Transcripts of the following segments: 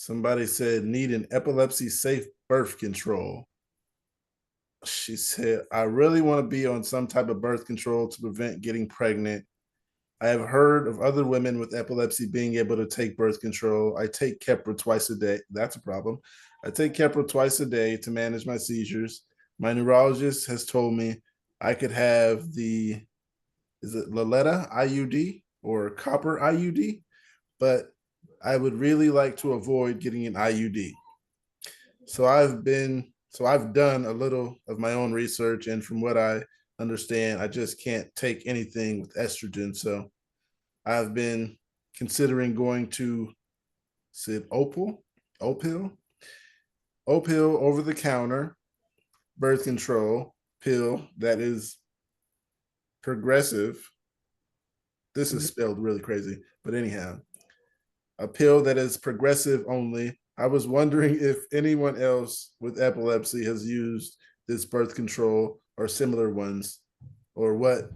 Somebody said need an epilepsy safe birth control. She said, I really want to be on some type of birth control to prevent getting pregnant. I have heard of other women with epilepsy being able to take birth control. I take Keppra twice a day. That's a problem. I take Keppra twice a day to manage my seizures. My neurologist has told me I could have is it Laletta IUD or copper IUD? But I would really like to avoid getting an IUD. So I've done a little of my own research, and from what I understand, I just can't take anything with estrogen. So I've been considering going to said Opil over the counter birth control pill that is progressive. This is spelled really crazy, but anyhow, a pill that is progressive only. I was wondering if anyone else with epilepsy has used this birth control or similar ones, or what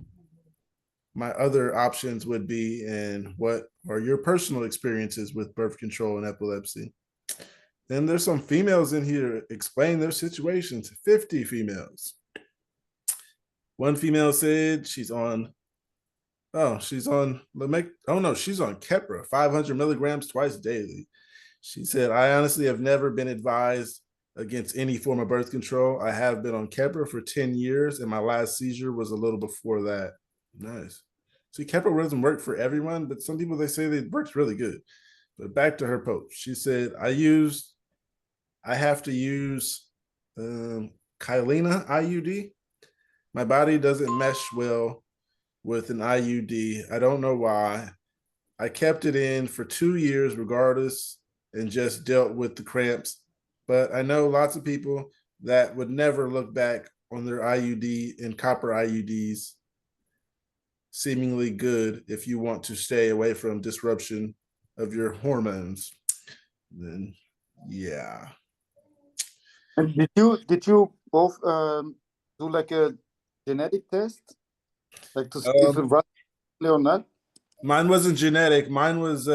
my other options would be, and what are your personal experiences with birth control and epilepsy. Then there's some females in here explain their situations. 50 females. One female said she's on she's on she's on Keppra, 500 milligrams twice daily. She said, I honestly have never been advised against any form of birth control. I have been on Keppra for 10 years, and my last seizure was a little before that. Nice. See, Keppra doesn't work for everyone, but some people, they say that it works really good. But back to her post. She said, I have to use Kylena IUD. My body doesn't mesh well with an IUD. I don't know why. I kept it in for 2 years regardless and just dealt with the cramps. But I know lots of people that would never look back on their IUD and copper IUDs seemingly good if you want to stay away from disruption of your hormones. Then, yeah. And did you both do like a genetic test, like to see if it runs or not? Mine wasn't genetic. Mine was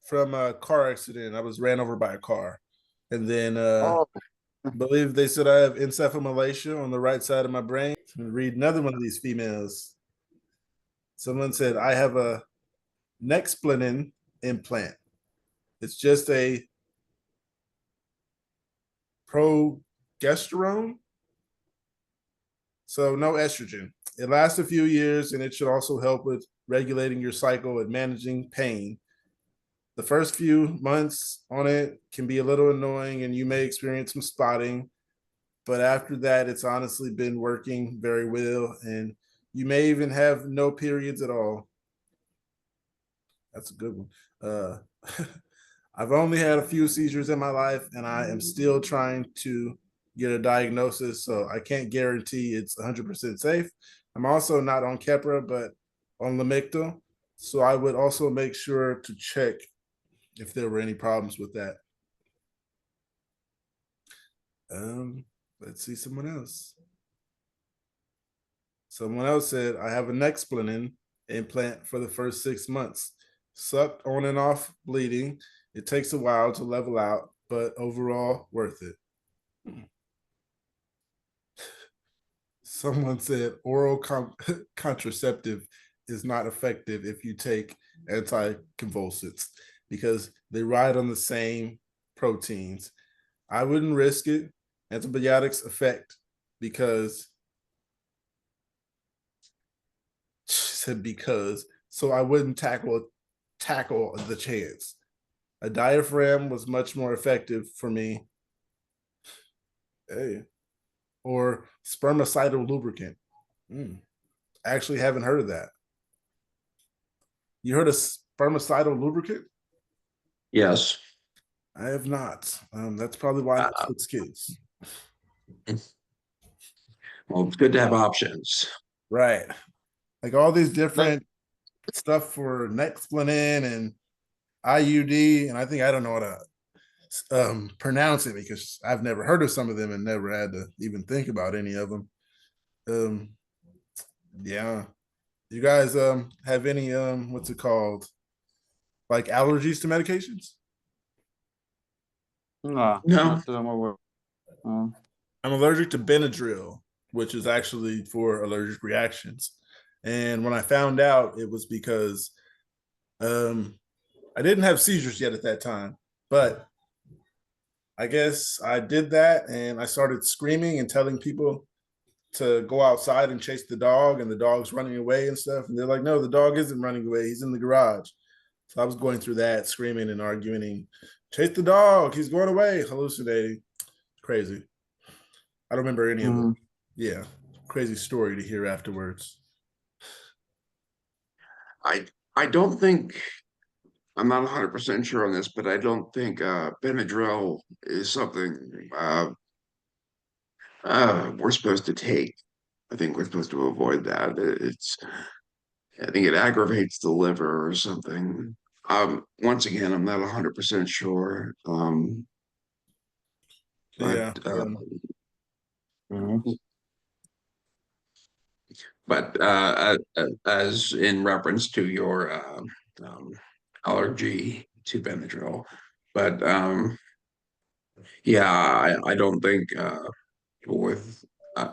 from a car accident. I was ran over by a car, and then I believe they said I have encephalomalacia on the right side of my brain. Read another one of these females. Someone said I have a Nexplanon implant. It's just a progesterone, so no estrogen. It lasts a few years, and it should also help with regulating your cycle and managing pain. The first few months on it can be a little annoying, and you may experience some spotting, but after that, it's honestly been working very well, and you may even have no periods at all. That's a good one. I've only had a few seizures in my life, and I am still trying to get a diagnosis, so I can't guarantee it's 100% safe. I'm also not on Keppra, but on Lamictal, so I would also make sure to check if there were any problems with that. Let's see someone else. Someone else said, I have a Nexplanon implant for the first 6 months. Sucked on and off bleeding. It takes a while to level out, but overall worth it. Someone said oral contraceptive is not effective if you take anticonvulsants because they ride on the same proteins. I wouldn't risk it. Antibiotics affect because she said because, so I wouldn't tackle the chance. A diaphragm was much more effective for me. Hey. Or spermicidal lubricant. I actually haven't heard of that. You heard of spermicidal lubricant? Yes. I have not. That's probably why it's kids. Well, it's good to have options. Right. Like all these different stuff for Nexplanon and IUD, and I don't know how to pronounce it because I've never heard of some of them and never had to even think about any of them. Yeah. You guys have any what's it called? Like allergies to medications? No, No. not that I'm aware. Uh, I'm allergic to Benadryl, which is actually for allergic reactions. And when I found out, it was because I didn't have seizures yet at that time, but I guess I did that and I started screaming and telling people to go outside and chase the dog, and the dog's running away and stuff. And they're like, no, the dog isn't running away. He's in the garage. So I was going through that, screaming and arguing, chase the dog. He's going away, hallucinating. Crazy. I don't remember any of it. mm, Yeah. Crazy story to hear afterwards. I don't think, I'm not 100% sure on this, but I don't think Benadryl is something we're supposed to take. I think we're supposed to avoid that. I think it aggravates the liver or something. Once again, I'm not 100% sure. But Yeah. mm. as in reference to your um, allergy to Benadryl, but yeah, I don't think people with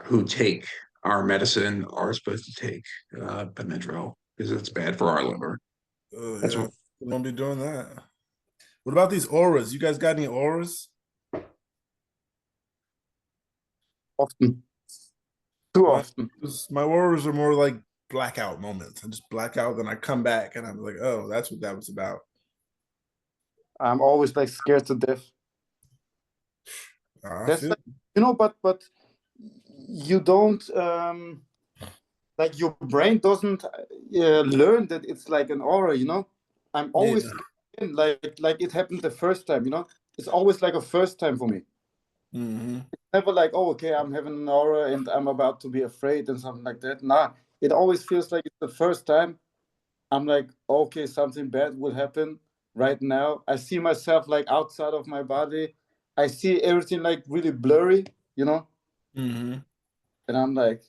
who take our medicine are supposed to take Benadryl because it's bad for our liver. That's Yeah. We won't be doing that. What about these auras? You guys got any auras? Often, too My, often. my auras are more like blackout moments. I just black out, then I come back and I'm like, oh, that's what that was about. I'm always like scared to death. I That's feel like, but you don't like your brain doesn't learn that it's like an aura. I'm always yeah. like it happened the first time. It's always like a first time for me. Mm-hmm. Never like, oh, okay, I'm having an aura and I'm about to be afraid and something like that. Nah, it always feels like it's the first time. I'm like, okay, something bad will happen right now. I see myself like outside of my body. I see everything like really blurry. Mm-hmm. And I'm like,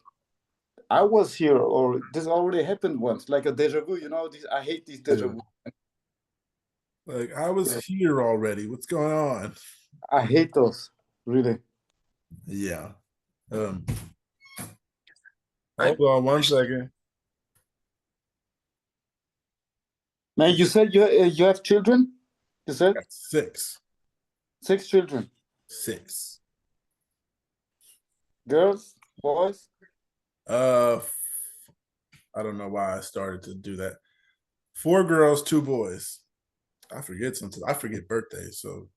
I was here, or this already happened once, like a deja vu. I hate these deja Yeah. vu. Like I was Yeah, here already. What's going on? I hate those, really. Yeah. Um, I hold on one second. Man, you said you have children? You said Got six. 6 children. Six. Girls, boys? Uh I don't know why I started to do that. 4 girls, 2 boys. I forget sometimes. I forget birthdays, so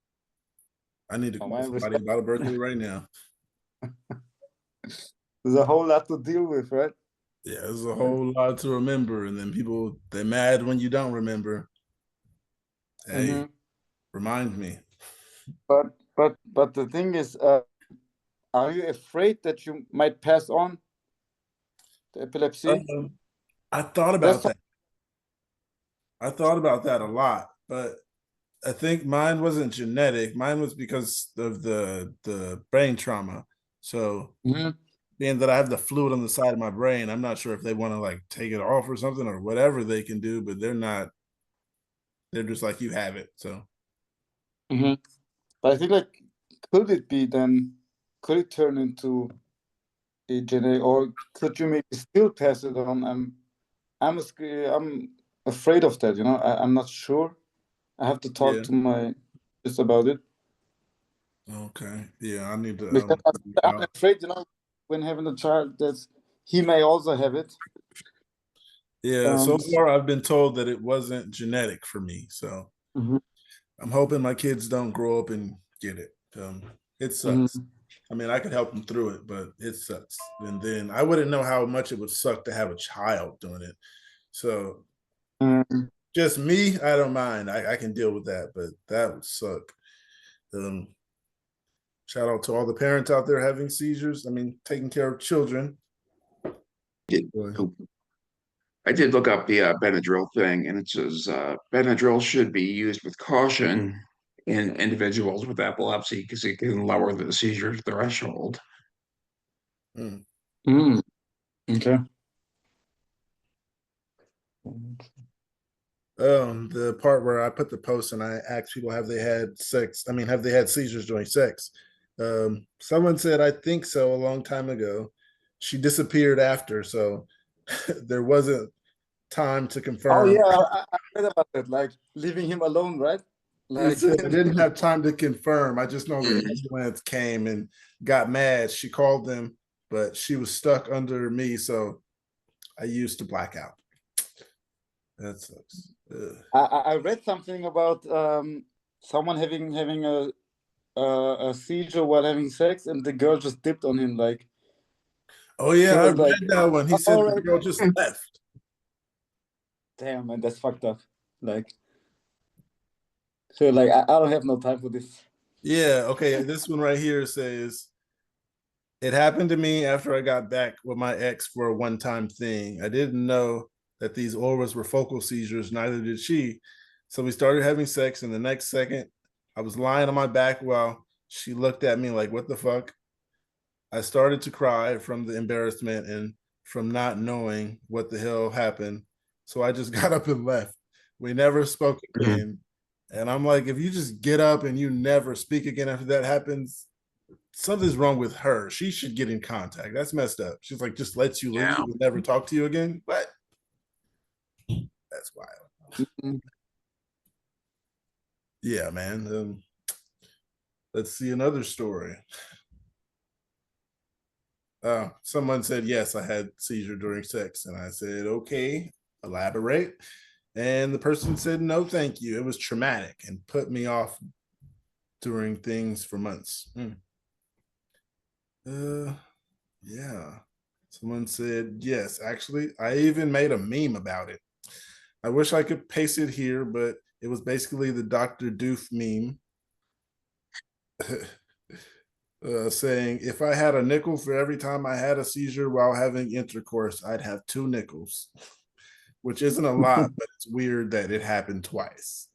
I need to Oh, call man, somebody respect. about a birthday right now. There's a whole lot to deal with, right? Yeah, there's a whole lot to remember, and then people they're mad when you don't remember. Hey, Mm-hmm. remind me. But the thing is, are you afraid that you might pass on the epilepsy? Um, I thought That's about that. I thought about that a lot, but I think mine wasn't genetic. Mine was because of the brain trauma. So Mhm. being that I have the fluid on the side of my brain, I'm not sure if they want to like take it off or something or whatever they can do, but they're not. They're just like you have it. So Mhm. But I think like, could it be then? Could it turn into a genetic, or could you maybe still pass it on? I'm afraid of that. I'm not sure. I have to talk yeah. to my just about it Okay. Yeah, I need to because figure it I'm out. afraid, when having a child, that he may also have it. Yeah, so And far I've been told that it wasn't genetic for me. So Mhm. I'm hoping my kids don't grow up and get it. It sucks. Mhm. I mean, I could help them through it, but it sucks. And then I wouldn't know how much it would suck to have a child doing it. So Mhm. just me, I don't mind. I can deal with that, but that would suck. Um, Shout out to all the parents out there having seizures. I mean, taking care of children. did Boy. I did look up the Benadryl thing, and it says Benadryl should be used with caution in individuals with epilepsy because it can lower the seizure threshold. Mm. Okay. The part where I put the post and I asked people, have they had sex? I mean, have they had seizures during sex? Someone said, I think so, a long time ago. She disappeared after, so there wasn't time to Oh confirm. yeah, I read about it. Like leaving him alone, right? It Like said I didn't have time to confirm. I just know the Mhm. ambulance came and got mad. She called them, but she was stuck under me, so I used to black out. That sucks. Ugh. I read something about someone having a seizure while having sex, and the girl just dipped on him. Like Oh she yeah, I was read like, that one. He said "All the right, girl just left. damn, man, that's fucked up." Like so, like I don't have no time for this. Yeah, okay. This one right here says it happened to me after I got back with my ex for a one-time thing. I didn't know that these auras were focal seizures, neither did she. So we started having sex, and the next second, I was lying on my back while she looked at me like, what the fuck? I started to cry from the embarrassment and from not knowing what the hell happened. So I just got up and left. We never spoke Mhm. again. And I'm like, if you just get up and you never speak again after that happens, something's wrong with her. She should get in contact. That's messed up. She's like, just lets you leave Yeah. and never talk to you again. What? That's wild. Mhm. Yeah, man. Let's see another story. Someone said, yes, I had seizure during sex. And I said, okay, elaborate. And the person said, no, thank you. It was traumatic and put me off during things for months. Yeah. Someone said, yes, actually, I even made a meme about it. I wish I could paste it here, but it was basically the Dr. Doof meme saying, if I had a nickel for every time I had a seizure while having intercourse, I'd have 2 nickels, which isn't a lot, but it's weird that it happened twice.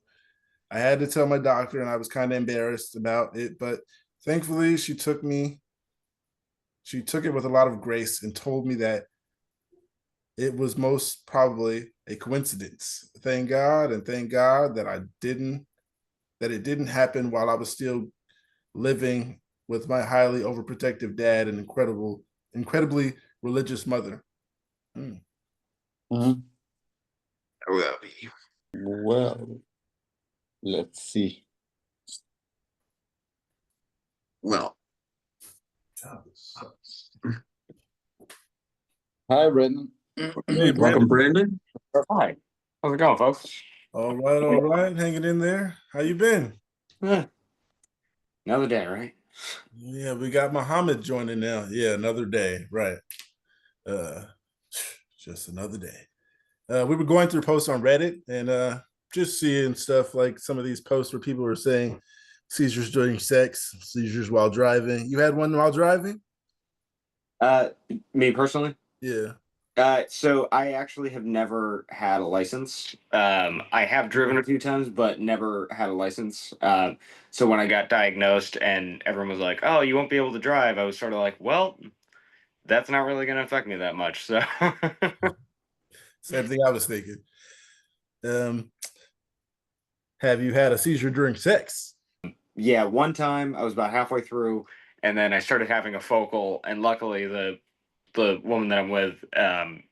I had to tell my doctor, and I was kind of embarrassed about it, but thankfully she took it with a lot of grace and told me that it was most probably a coincidence. Thank God, and thank God that it didn't happen while I was still living with my highly overprotective dad and incredibly religious mother. Mm. Mhm. That would be. Well, let's see. Well, Hi, Brendan. Hey, welcome, Brandon. Brandon. Hi. How's it going, folks? All right, hanging in there. How you been? Eh, another day, right? Yeah, we got Muhammad joining now. Yeah, another day, right? Uh, just another day. We were going through posts on Reddit and just seeing stuff like some of these posts where people were saying seizures during sex, seizures while driving. You had one while driving? Me personally. Yeah. So I actually have never had a license. I have driven a few times, but never had a license. So when I got diagnosed and everyone was like, "Oh, you won't be able to drive," I was sort of like, "Well, that's not really going to affect me that much." So Same thing I was thinking. Um, have you had a seizure during sex? yeah, one time I was about halfway through, and then I started having a focal, and luckily the woman that I'm with, and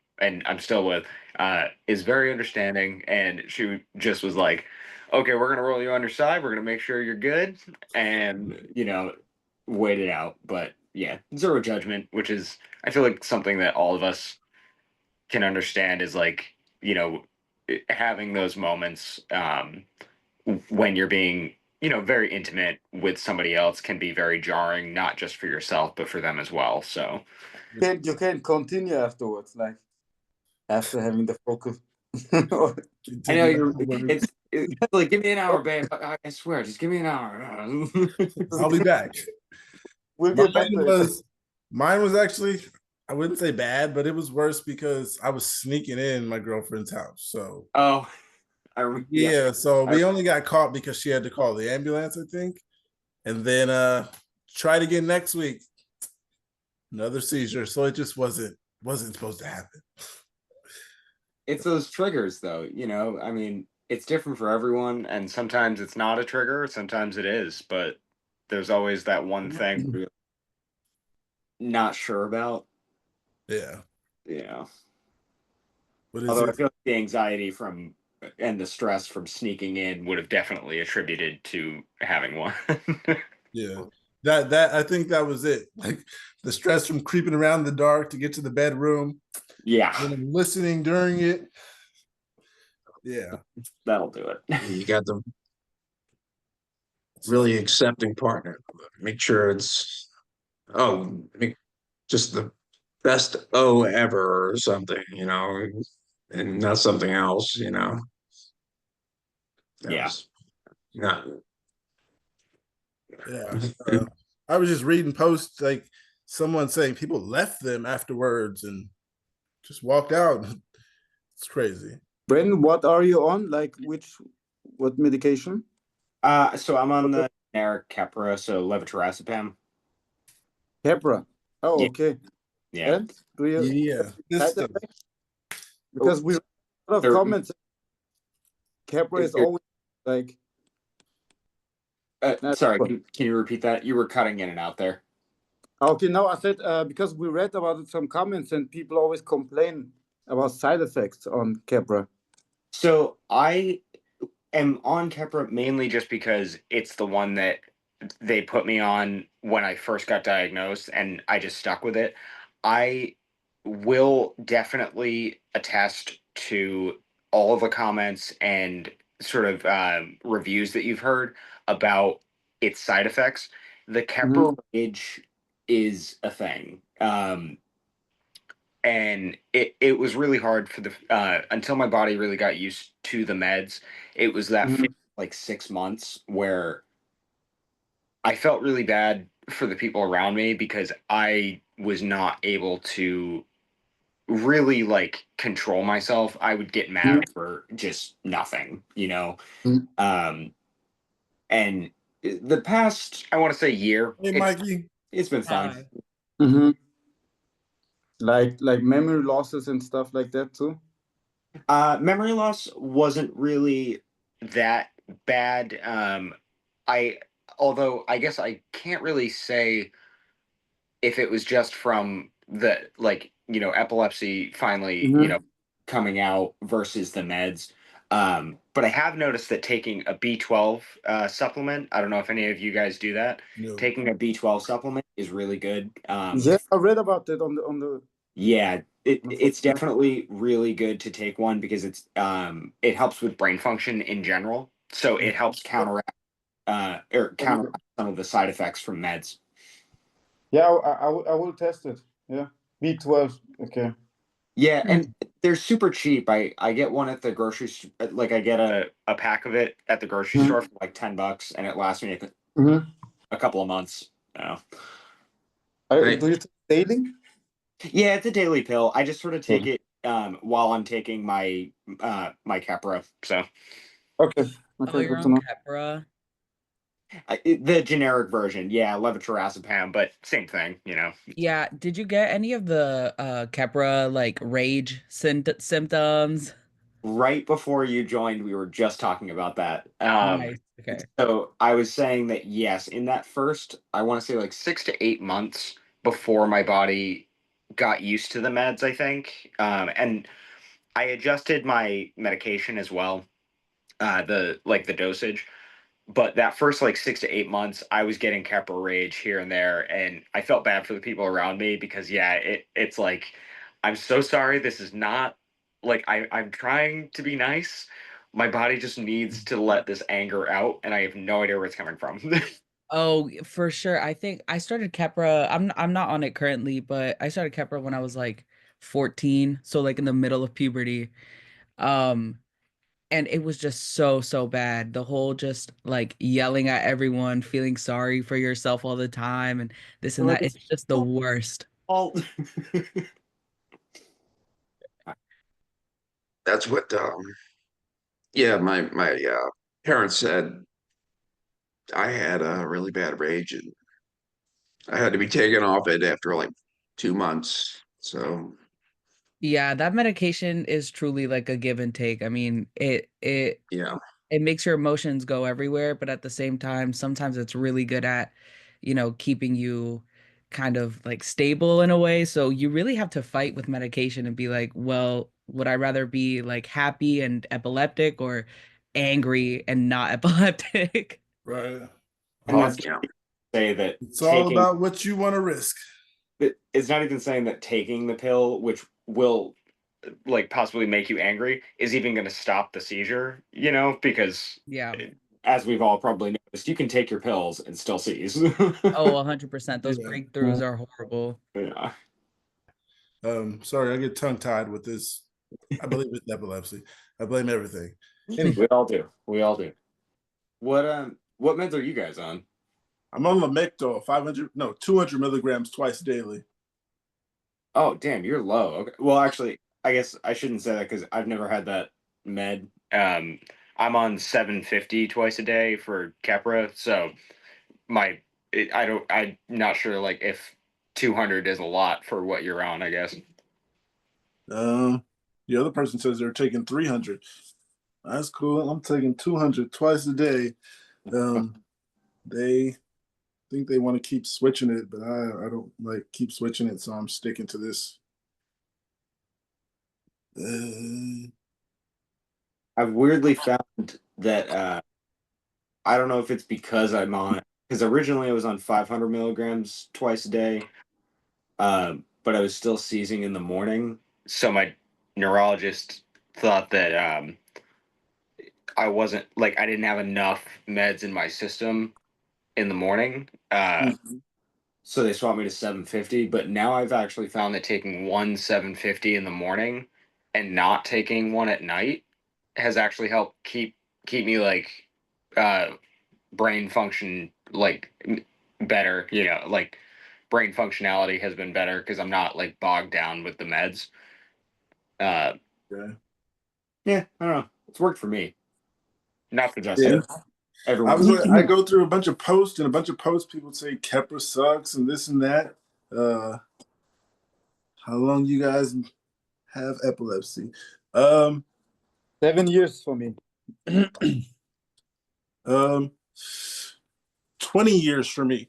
I'm still with, is very understanding, and she just was like, "Okay, we're gonna roll you on your side. We're gonna make sure you're good, and wait it out." But yeah, zero judgment, which is I feel like something that all of us can understand is like having those moments when you're being very intimate with somebody else can be very jarring, not just for yourself but for them as well. So You can continue afterwards, like after having the focus. I know Afterwards. it's like, give me an hour, babe. I swear, just give me an hour. I'll be back. We'll get back, babe. Mine was actually, I wouldn't say bad, but it was worse because I was sneaking in my girlfriend's house. So Oh, yeah, so we only got caught because she had to call the ambulance, I think. And then tried again next week. Another seizure. So it just wasn't supposed to happen. it's those triggers, though. I mean, it's different for everyone, and sometimes it's not a trigger, sometimes it is, but there's always that one thing you're not sure about. Yeah. Yeah. What is Although I it? feel like the anxiety from and the stress from sneaking in would have definitely attributed to having one. Yeah. That I think that was it. Like the stress from creeping around in the dark to get to the bedroom Yeah, and then listening during it. Yeah. that'll do it. You got the really accepting partner. Make sure it's just the best O ever or something, and not something else, That Yeah. was not. Yeah. I was just reading posts like someone saying people left them afterwards and just walked out. It's crazy. Brendan, what are you on? Like what medication? So I'm on the generic Keppra, so levetiracetam. Keppra. Oh, Yeah. okay. Yeah. And do you Yeah. This side stuff. effects? Because we read a lot of There- comments. Keppra is always like sorry, can you repeat that? You were cutting in and out there. okay. No, I said because we read about some comments and people always complain about side effects on Keppra. So I am on Keppra mainly just because it's the one that they put me on when I first got diagnosed, and I just stuck with it. I will definitely attest to all of the comments and sort of reviews that you've heard about its side effects. The Keppra rage is a thing. And it was really hard for the until my body really got used to the meds. It was that like 6 months where I felt really bad for the people around me because I was not able to really like control myself. I would get mad for just nothing, and the past, I want to say year, Hey, Mikey. it's been fine. Mm-hmm. Like memory losses and stuff like that too. Memory loss wasn't really that bad. I although I guess I can't really say if it was just from the epilepsy finally coming out versus the meds. But I have noticed that taking a B12 supplement, I don't know if any of you guys do that. No. Taking a B12 supplement is really good. Yeah, I read about that on the. Yeah, it's definitely really good to take one because it helps with brain function in general. So it helps counteract some of the side effects from meds. Yeah, I will test it. Yeah, B12. Okay. Yeah, and they're super cheap. I get one at the grocery like I get a pack of it at the grocery store for like $10, and it lasts me a couple of months. Do you take daily? Yeah, it's a daily pill. I just sort of take it while I'm taking my my Keppra. So okay, You're good to on know. Keppra. the generic version, yeah, levetiracetam, but same thing, Yeah. Did you get any of the Keppra like rage symptoms? Right before you joined, we were just talking about that. Nice. Okay. So I was saying that yes, in that first, I want to say like 6 to 8 months before my body got used to the meds, I think, and I adjusted my medication as well, the dosage. But that first like 6 to 8 months, I was getting Keppra rage here and there, and I felt bad for the people around me because yeah, it's like I'm so sorry. This is not like I'm trying to be nice. My body just needs to let this anger out, and I have no idea where it's coming from. Oh, for sure. I think I started Keppra. I'm not on it currently, but I started Keppra when I was like 14, so like in the middle of puberty. Um, and it was just so bad. The whole just like yelling at everyone, feeling sorry for yourself all the time, and this and Like that. It's just the worst. all That's what yeah, my parents said I had a really bad rage and I had to be taken off it after like 2 months. So Yeah, that medication is truly like a give and take. I mean, Yeah. it makes your emotions go everywhere, but at the same time, sometimes it's really good at, keeping you kind of like stable in a way. So you really have to fight with medication and be like, well, would I rather be like happy and epileptic or angry and not epileptic? Right. And that's Yeah. say that It's all taking about what you want to risk. it's not even saying that taking the pill, which will like possibly make you angry, is even going to stop the seizure, because Yeah. as we've all probably noticed, you can take your pills and still seize. Oh, 100%. Those Yeah. breakthroughs are horrible. Yeah. Sorry, I get tongue tied with this. I believe it's epilepsy. I blame everything. We all do. We all do. What meds are you guys on? I'm on Lamictal, 200 milligrams twice daily. Oh, damn, you're low. Okay. Well, actually, I guess I shouldn't say that because I've never had that med. I'm on 750 twice a day for Keppra, so I'm not sure like if 200 is a lot for what you're on, I guess. The other person says they're taking 300. That's cool. I'm taking 200 twice a day. They think they want to keep switching it, but I don't like keep switching it, so I'm sticking to this. I've weirdly found that I don't know if it's because because originally I was on 500 milligrams twice a day, but I was still seizing in the morning. So my neurologist thought that I didn't have enough meds in my system in the morning. So they swapped me to 750. But now I've actually found that taking one 750 in the morning and not taking one at night has actually helped keep me like uh, brain function better. Like brain functionality has been better because I'm not like bogged down with the meds. Uh, Okay. yeah, I don't know. It's worked for me. Not the best. Yeah. Everyone. I go through a bunch of posts, and a bunch of posts people say Keppra sucks and this and that. How long you guys have epilepsy? 7 years for me. 20 years for me.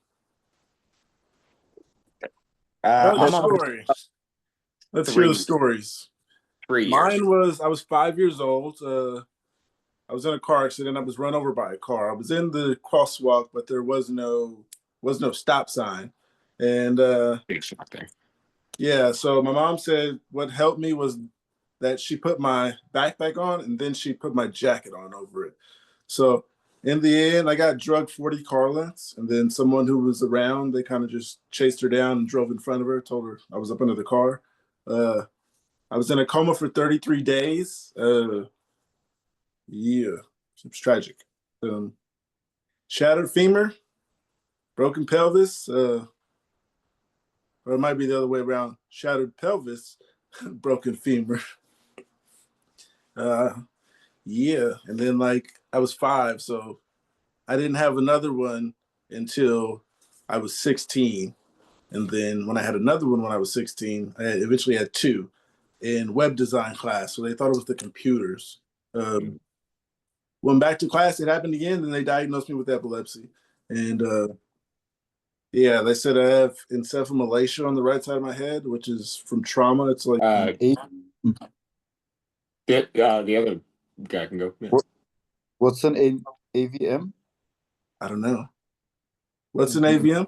I'm on Story. Let's hear the stories. 3 years. Mine was I was 5 years old. I was in a car accident. I was run over by a car. I was in the crosswalk, but there was no stop sign. And Big shock there. yeah, so my mom said what helped me was that she put my backpack on and then she put my jacket on over it. So in the end, I got drugged 40 car lengths, and then someone who was around, they kind of just chased her down and drove in front of her, told her I was up under the car. I was in a coma for 33 days. Yeah, it's tragic. Shattered femur, broken pelvis, or it might be the other way around. Shattered pelvis, broken femur. Yeah, and then I was 5, so I didn't have another one until I was 16. And then when I had another one when I was 16, I eventually had 2 in web design class. So they thought it was the computers. Went back to class, it happened again, and they diagnosed me with epilepsy. And yeah, they said I have encephalomalacia on the right side of my head, which is from trauma. It's like the other guy can go. Yeah. What's an AVM? I don't know. What's an AVM?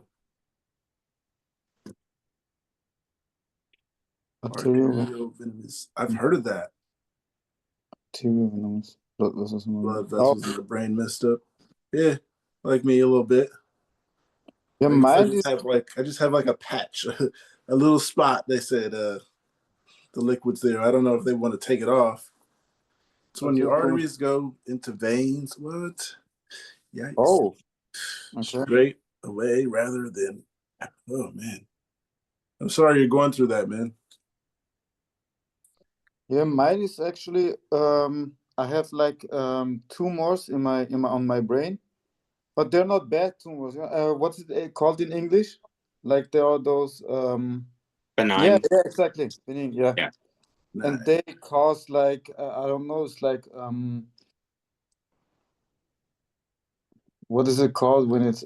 Arteriovenous. I've heard of that. Arteriovenous blood vessels in the brain messed up. Yeah, like me a little bit. Yeah, I just have like a patch, a little spot. They said the liquid's there. I don't know if they want to take it off. It's when your arteries go into veins. What? Yikes. Oh, okay. Straight away rather than. Oh man, I'm sorry you're going through that, man. Yeah, mine is actually I have like tumors in my on my brain, but they're not bad tumors. What's it called in English? Like there are those benign. Yeah, exactly. Benign, yeah. and they cause like I don't know, it's like what is it called when it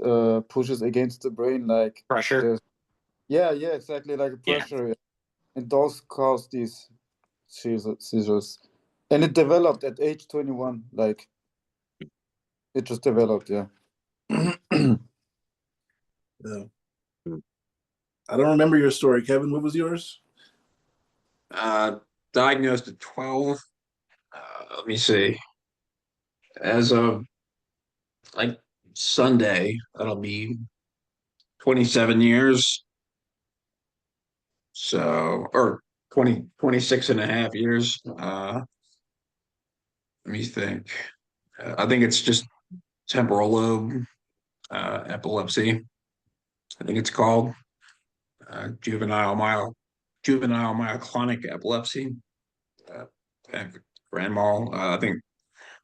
pushes against the brain, like Pressure. there's yeah, exactly, like a pressure, and those cause these seizures, and it developed at age 21, like it just developed, yeah. Yeah. I don't remember your story, Kevin. What was yours? Diagnosed at 12. Let me see. As of like Sunday, that'll be 27 years. So, or 26 and a half years. Let me think. I think it's just temporal lobe epilepsy. I think it's called juvenile myoclonic epilepsy. Uh, Grand mal. I think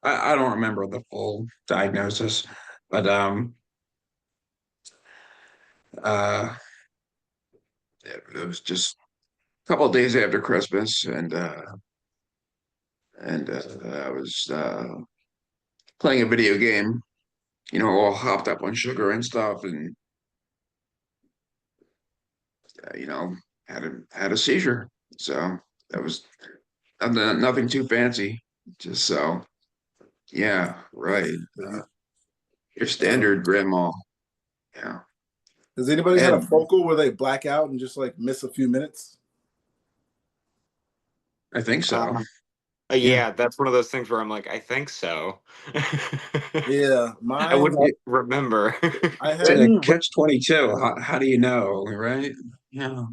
I don't remember the full diagnosis, but uh, it was just a couple of days after Christmas, and I was playing a video game, all hopped up on sugar and stuff, and had a seizure. So that was nothing too fancy. Just so, yeah, right. Your standard grandma. Yeah. Has anybody had a And focal where they black out and just like miss a few minutes? I think so. Yeah, that's one of those things where I'm like, I think so. Yeah, I mine. wouldn't remember. I It's had. a catch-22. How do you know, right? Yeah.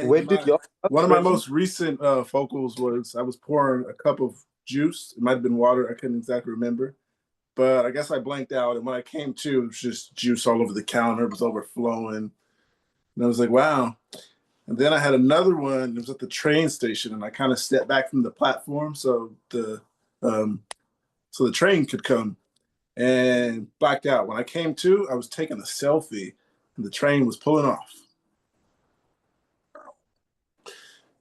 When did your One of my most recent focals was I was pouring a cup of juice. It might have been water. I couldn't exactly remember, but I guess I blanked out. And when I came to, it was just juice all over the counter. It was overflowing, and I was like, "Wow." And then I had another one. It was at the train station, and I kind of stepped back from the platform so the train could come, and blacked out. When I came to, I was taking a selfie, and the train was pulling off.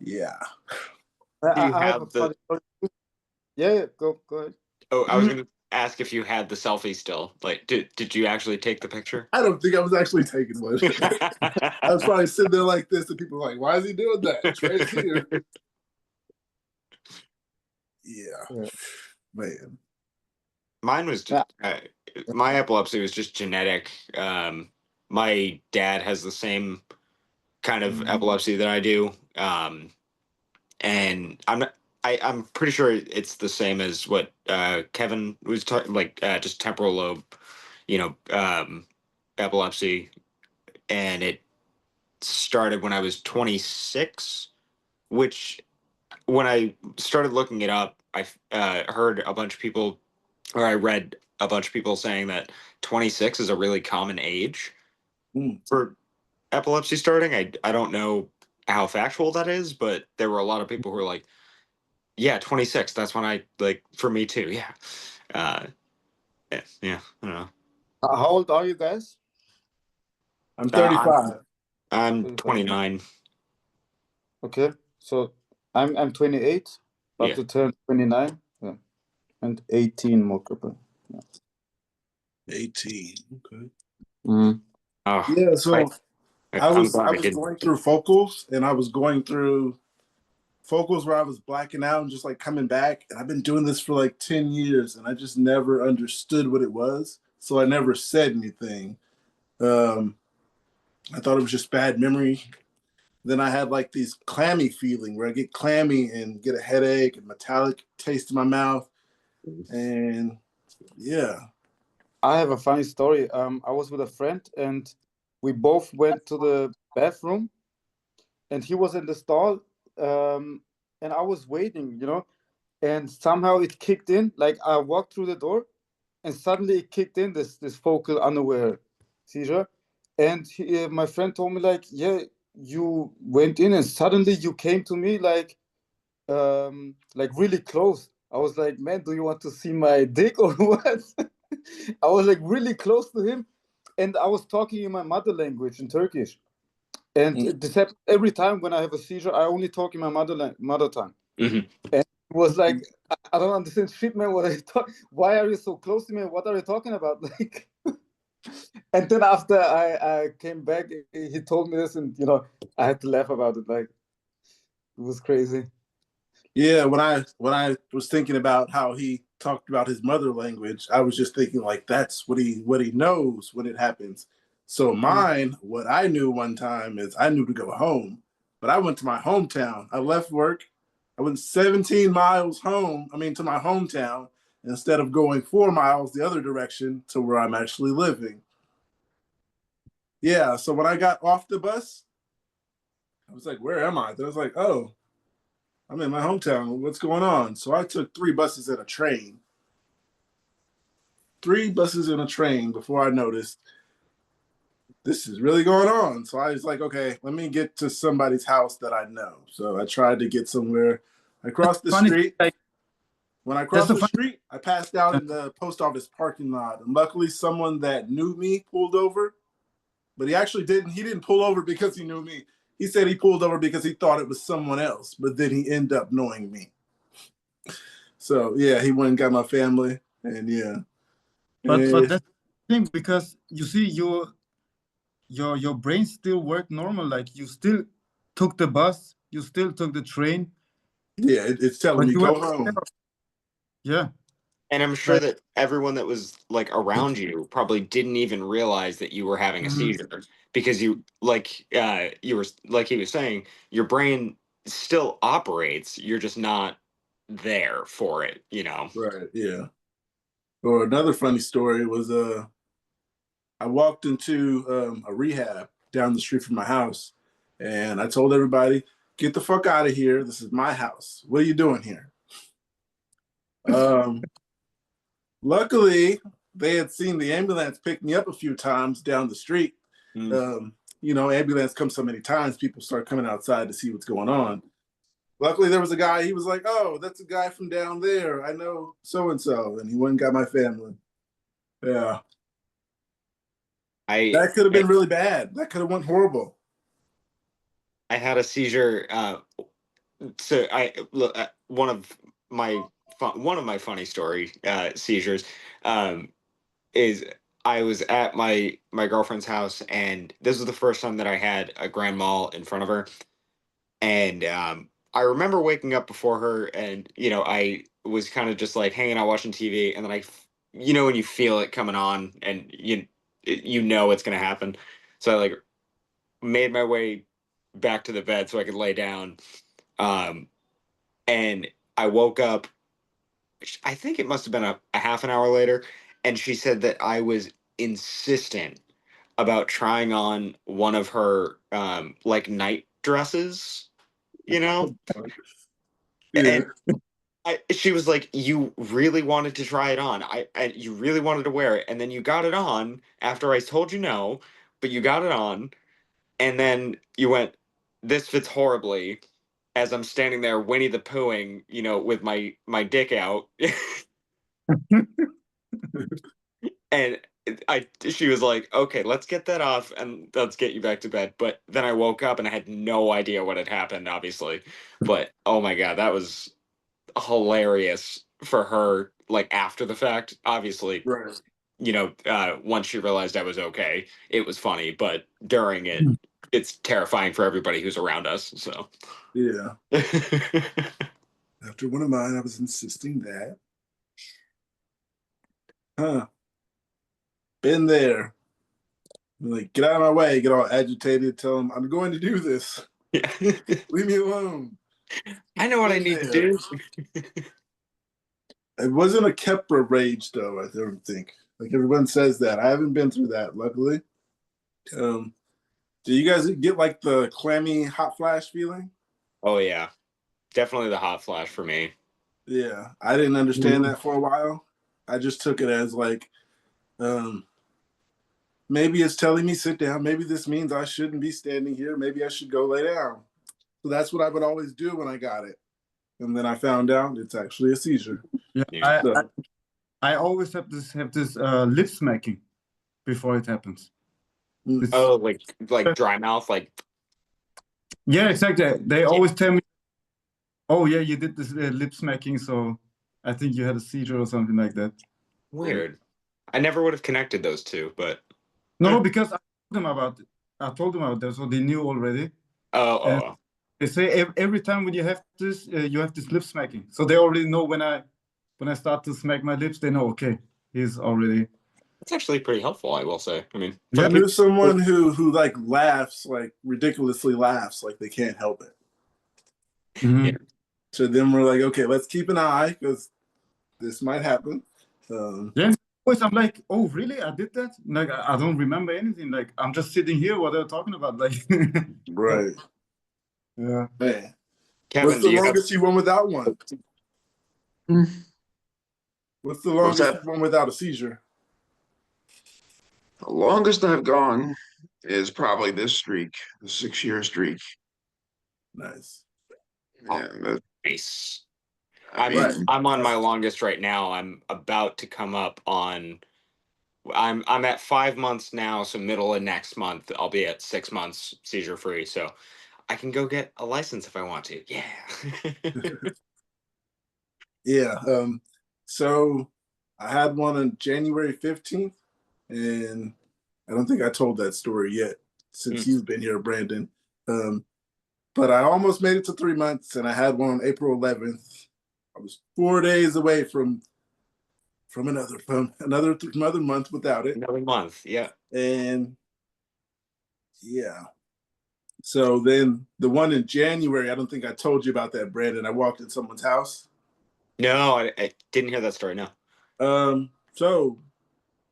Yeah. Do you I have a have the? funny story. Yeah, go ahead. Oh, I was going to ask if you had the selfie still. Like, did you actually take the picture? I don't think I was actually taking one. I was probably sitting there like this, and people were like, "Why is he doing that? It's right here." Yeah, man. Mine was just my epilepsy was just genetic. My dad has the same kind of epilepsy that I do, and I'm pretty sure it's the same as what Kevin was talking, like just temporal lobe, epilepsy, and it started when I was 26, which when I started looking it up, I heard a bunch of people, or I read a bunch of people saying that 26 is a really common age for epilepsy starting. I don't know how factual that is, but there were a lot of people who were like, yeah, 26, that's when I, like, for me too. Yeah. Yeah, I don't know. How old are you guys? I'm 35. I'm 29. Okay, so I'm 28, about to turn 29, and 18 more couple. 18. Okay. Mm. Oh, Yeah, so I was glad I going did. through focals, and I was going through focals where I was blacking out and just like coming back. And I've been doing this for like 10 years, and I just never understood what it was. So I never said anything. I thought it was just bad memory. Then I had like these clammy feeling where I get clammy and get a headache and metallic taste in my mouth. And yeah. I have a funny story. I was with a friend, and we both went to the bathroom, and he was in the stall, and I was waiting, and somehow it kicked in. Like I walked through the door, and suddenly it kicked in, this focal unaware seizure, and my friend told me, like, yeah, you went in and suddenly you came to me like really close. I was like, man, do you want to see my dick or what? I was like really close to him, and I was talking in my mother language, in Turkish, And this happens every time when I have a seizure. I only talk in my mother tongue. Mhm. And it was like, I don't understand shit, man. What are you why are you so close to me? What are you talking about? Like, and then after I came back, he told me this, and I had to laugh about it. Like, it was crazy. Yeah, when I was thinking about how he talked about his mother language, I was just thinking like that's what he knows when it happens. So mine, what I knew one time is I knew to go home, but I went to my hometown. I left work, I went 17 miles home. I mean to my hometown instead of going 4 miles the other direction to where I'm actually living. Yeah, so when I got off the bus, I was like, "Where am I?" Then I was like, "Oh, I'm in my hometown. What's going on?" So I took 3 buses and a train. 3 buses and a train before I noticed this is really going on. So I was like, okay, let me get to somebody's house that I know. So I tried to get somewhere. I crossed the street. When I crossed the street, I passed out in the post office parking lot. And luckily, someone that knew me pulled over. But he actually didn't. He didn't pull over because he knew me. He said he pulled over because he thought it was someone else. But then he ended up knowing me. So yeah, he went and got my family, and yeah. But that's the thing, because you see your brain still worked normal. Like, you still took the bus, you still took the train. Yeah, it's telling me go home. Yeah. And I'm sure that everyone that was like around you probably didn't even realize that you were having a seizure, because you were like he was saying, your brain still operates. You're just not there for it, Right, yeah. Or another funny story was I walked into a rehab down the street from my house, and I told everybody, "Get the fuck out of here! This is my house. What are you doing here?" Luckily, they had seen the ambulance pick me up a few times down the street. Ambulance comes so many times, people start coming outside to see what's going on. Luckily, there was a guy. He was like, "Oh, that's a guy from down there. I know so and so," and he went and got my family. Yeah. That could have been really bad. That could have went horrible. I had a seizure. So one of my funny story seizures is I was at my girlfriend's house, and this was the first time that I had a grand mal in front of her, and I remember waking up before her, and I was kind of just like hanging out watching TV, and then when you feel it coming on, and it's gonna happen, so I like made my way back to the bed so I could lay down, and I woke up. I think it must have been a half an hour later, and she said that I was insistent about trying on one of her like night dresses, Yeah. and she was like, "You really wanted to try it on. And you really wanted to wear it, and then you got it on after I told you no, but you got it on, and then you went, 'This fits horribly,' as I'm standing there Winnie the Poohing, with my dick out." And she was like, "Okay, let's get that off and let's get you back to bed." But then I woke up and I had no idea what had happened, obviously. But oh my God, that was hilarious for her, like after the fact. Obviously, Right. once she realized I was okay, it was funny, but during it, it's terrifying for everybody who's around us. So Yeah. After one of mine, I was insisting that. Been there. Like, get out of my way, get all agitated, tell them I'm going to do this. Yeah. Leave me alone. I know what I need to do. It wasn't a Kepra rage, though, I don't think. Like everyone says that. I haven't been through that, luckily. Do you guys get like the clammy hot flash feeling? Oh yeah. Definitely the hot flash for me. Yeah. I didn't understand that for a while. I just took it as like, maybe it's telling me sit down. Maybe this means I shouldn't be standing here. Maybe I should go lay down. So that's what I would always do when I got it. And then I found out it's actually a seizure. Yeah. I always have this lip smacking before it happens. Oh, like dry mouth, like Yeah, exactly. They always tell me, "Oh yeah, you did this lip smacking, so I think you had a seizure or something like that." Weird. I never would have connected those two, but No, because I told them about it. I told them about that, so they knew already. And oh, they say every time when you have this lip smacking. So they already know when I start to smack my lips, they know, okay, he's already. it's actually pretty helpful, I will say. I mean, Yeah. I knew someone who like laughs, like ridiculously laughs, like they can't help it. Mhm. Yeah. So then we're like, okay, let's keep an eye because this might happen. Yeah. Always I'm like, oh really? I did that? Like I don't remember anything. Like I'm just sitting here. What they're talking about? Like. Right. Yeah. Man. Kevin, What's the do you have? longest you went without one? What's the What's longest that? you went without a seizure? The longest I've gone is probably this streak, the 6 year streak. Nice. Yeah, but, Nice. I Right. mean, I'm on my longest right now. I'm about to come up on. I'm at 5 months now, so middle of next month I'll be at 6 months seizure free. So I can go get a license if I want to. Yeah. Yeah. So I had one on January 15th, and I don't think I told that story yet since you've been here, Brandon. But I almost made it to 3 months, and I had one on April 11th. I was 4 days away from another month without it, Another month. Yeah. and yeah. So then the one in January, I don't think I told you about that, Brandon. I walked in someone's house. No, I didn't hear that story. No. So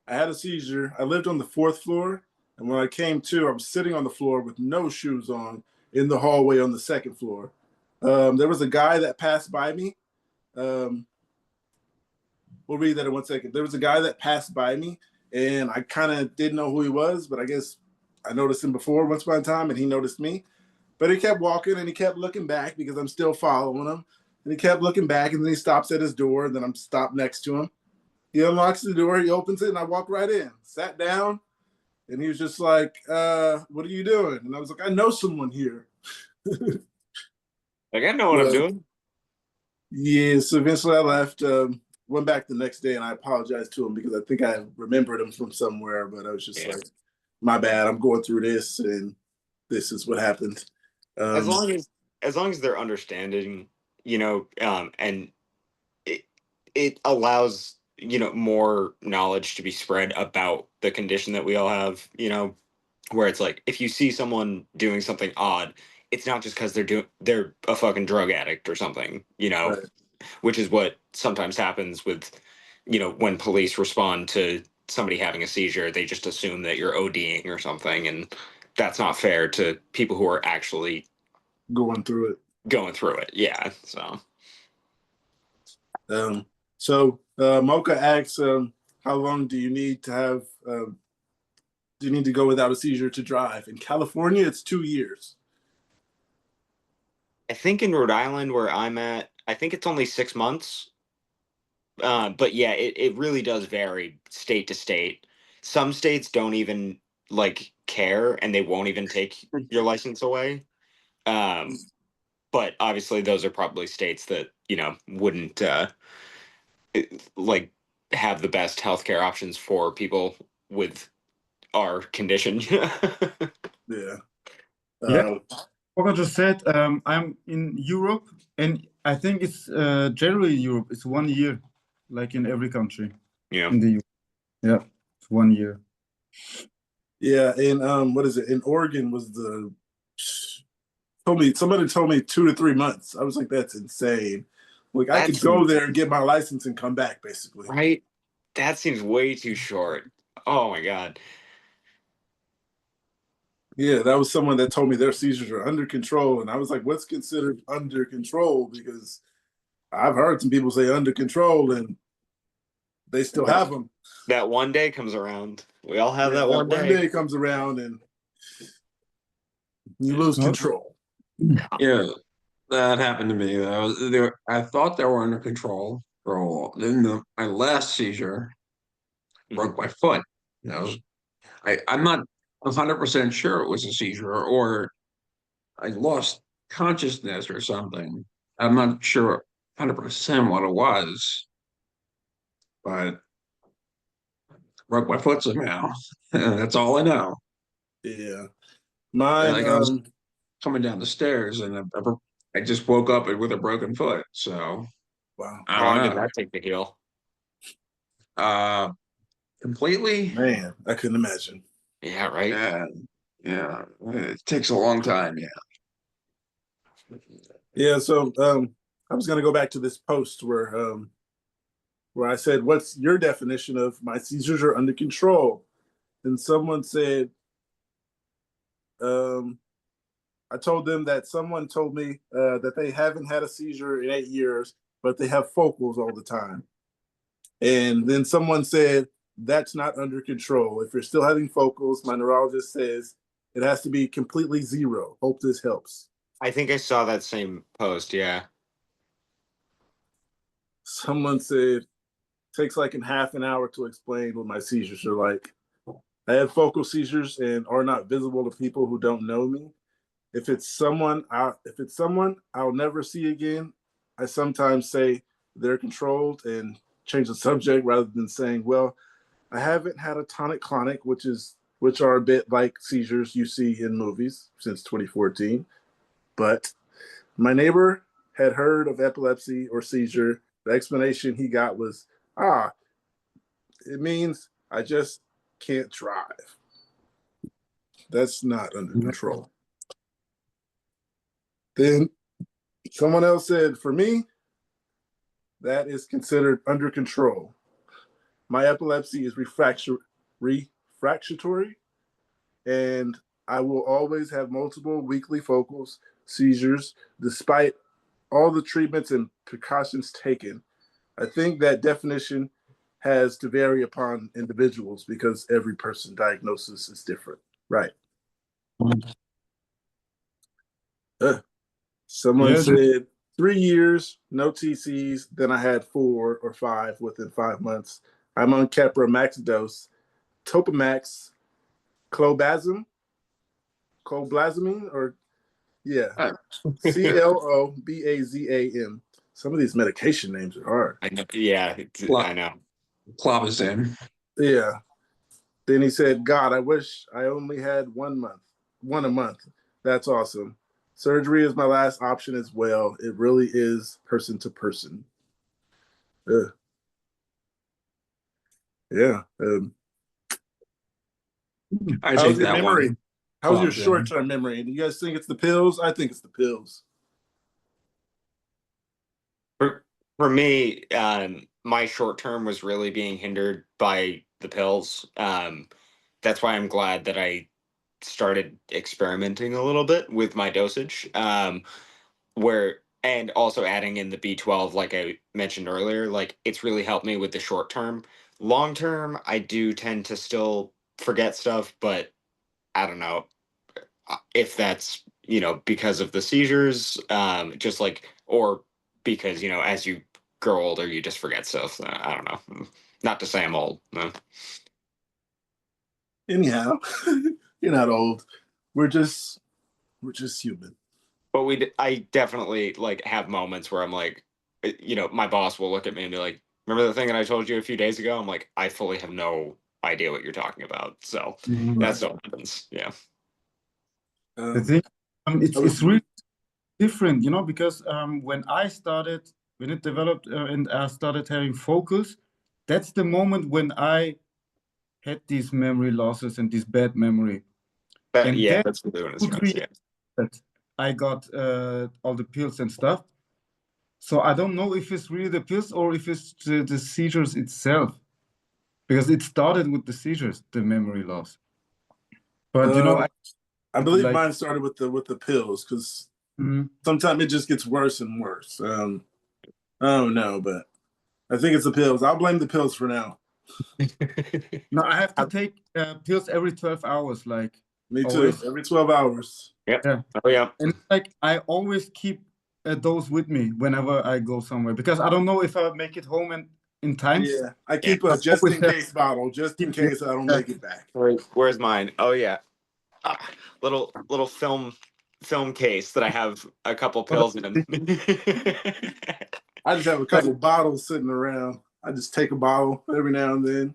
I had a seizure. I lived on the fourth floor, and when I came to, I was sitting on the floor with no shoes on in the hallway on the second floor. There was a guy that passed by me. We'll read that in 1 second. There was a guy that passed by me, and I kind of didn't know who he was, but I guess I noticed him before once upon a time, and he noticed me. But he kept walking, and he kept looking back because I'm still following him. And he kept looking back, and then he stops at his door, and then I'm stopped next to him. He unlocks the door, he opens it, and I walk right in. Sat down, and he was just like, what are you doing? And I was like, I know someone here. Like I know what I'm doing. Yeah, so eventually I left. Went back the next day, and I apologized to him because I think I remembered him from somewhere, but I was just like, my bad, I'm going through this, and this is what happened. As long as they're understanding, and it allows, more knowledge to be spread about the condition that we all have, where it's like if you see someone doing something odd, it's not just because they're a fucking drug addict or something, Right. which is what sometimes happens with, when police respond to somebody having a seizure, they just assume that you're ODing or something, and that's not fair to people who are actually Going through it. going through it. Yeah. So Mocha asks, how long do you need to have? Do you need to go without a seizure to drive? In California, it's 2 years. I think in Rhode Island where I'm at, I think it's only 6 months. But yeah, it really does vary state to state. Some states don't even like care and they won't even take your license away. But obviously those are probably states that, wouldn't like have the best healthcare options for people with our condition. Yeah. Yeah. What I just said, I'm in Europe, and I think it's generally Europe. It's 1 year, like in every country. Yeah. In the U. Yeah, it's 1 year. Yeah, and what is it? In Oregon was somebody told me 2 to 3 months. I was like, that's insane. Like I could go there and get my license and come back, basically. Right? That seems way too short. Oh my God. Yeah, that was someone that told me their seizures are under control, and I was like, what's considered under control? Because I've heard some people say under control, and they still have them. That one day comes around. We all have that one day. One day comes around, and you lose control. yeah, that happened to me. I thought they were under control for a while. Then my last seizure broke my foot. I'm not 100% sure it was a seizure, or I lost consciousness or something. I'm not sure 100% what it was, but broke my foot somehow. That's all I know. Yeah. And Mine, like I was coming down the stairs and I just woke up with a broken foot. So wow, I How don't long did know. that take to heal? Completely. man, I couldn't imagine. Yeah, right. Yeah. It takes a long time. Yeah. Yeah, so I was gonna go back to this post where I said, "What's your definition of my seizures are under control?" And someone said, I told them that someone told me that they haven't had a seizure in 8 years, but they have focals all the time. And then someone said, that's not under control. If you're still having focals, my neurologist says it has to be completely zero. Hope this helps. I think I saw that same post. Yeah. Someone said, takes like half an hour to explain what my seizures are like. I have focal seizures and are not visible to people who don't know me. If it's someone I'll never see again, I sometimes say they're controlled and change the subject rather than saying, well, I haven't had a tonic-clonic, which are a bit like seizures you see in movies since 2014. But my neighbor had heard of epilepsy or seizure. The explanation he got was, it means I just can't drive. That's not under control. Then someone else said, for me, that is considered under control. My epilepsy is refractory, and I will always have multiple weekly focals, seizures, despite all the treatments and precautions taken. I think that definition has to vary upon individuals because every person diagnosis is different. Right. Someone said 3 years, no TCs. Then I had 4 or 5 within 5 months. I'm on Keppra max dose, Topamax, clobazam, or yeah, CLOBAZAM. Some of these medication names are hard. I know. Yeah, I know. Clobazam. Yeah. Then he said, God, I wish I only had one a month. That's awesome. Surgery is my last option as well. It really is person to person. Yeah. I How's take your that memory? one. How's your Clobazam. short-term memory? Do you guys think it's the pills? I think it's the pills. For me, my short term was really being hindered by the pills. That's why I'm glad that I started experimenting a little bit with my dosage. Where and also adding in the B12, like I mentioned earlier, like it's really helped me with the short term. Long term, I do tend to still forget stuff, but I don't know if that's because of the seizures, just like or because as you grow older, you just forget stuff. I don't know. Not to say I'm old. No. Anyhow, you're not old. We're just human. But I definitely like have moments where I'm like, my boss will look at me and be like, "Remember the thing that I told you a few days ago?" I'm like, I fully have no idea what you're talking about. So that's what happens. Yeah. I think it's really different, because when it developed and I started having focus, that's the moment when I had these memory losses and this bad memory. And Yeah, then that's what doing yeah. That I got all the pills and stuff. So I don't know if it's really the pills or if it's the seizures itself, because it started with the seizures, the memory loss. But I believe mine started with the pills because sometimes it just gets worse and worse. I don't know, but I think it's the pills. I'll blame the pills for now. No, I have to take pills every 12 hours, like me too. Always. Every 12 hours. Yep. Yeah. Oh yeah. And like I always keep those with me whenever I go somewhere, because I don't know if I'll make it home in time. Yeah, I keep a just in case bottle, just in case I don't make it back. Where's mine? Oh yeah. Little film film case that I have a couple pills in. I just have a couple bottles sitting around. I just take a bottle every now and then.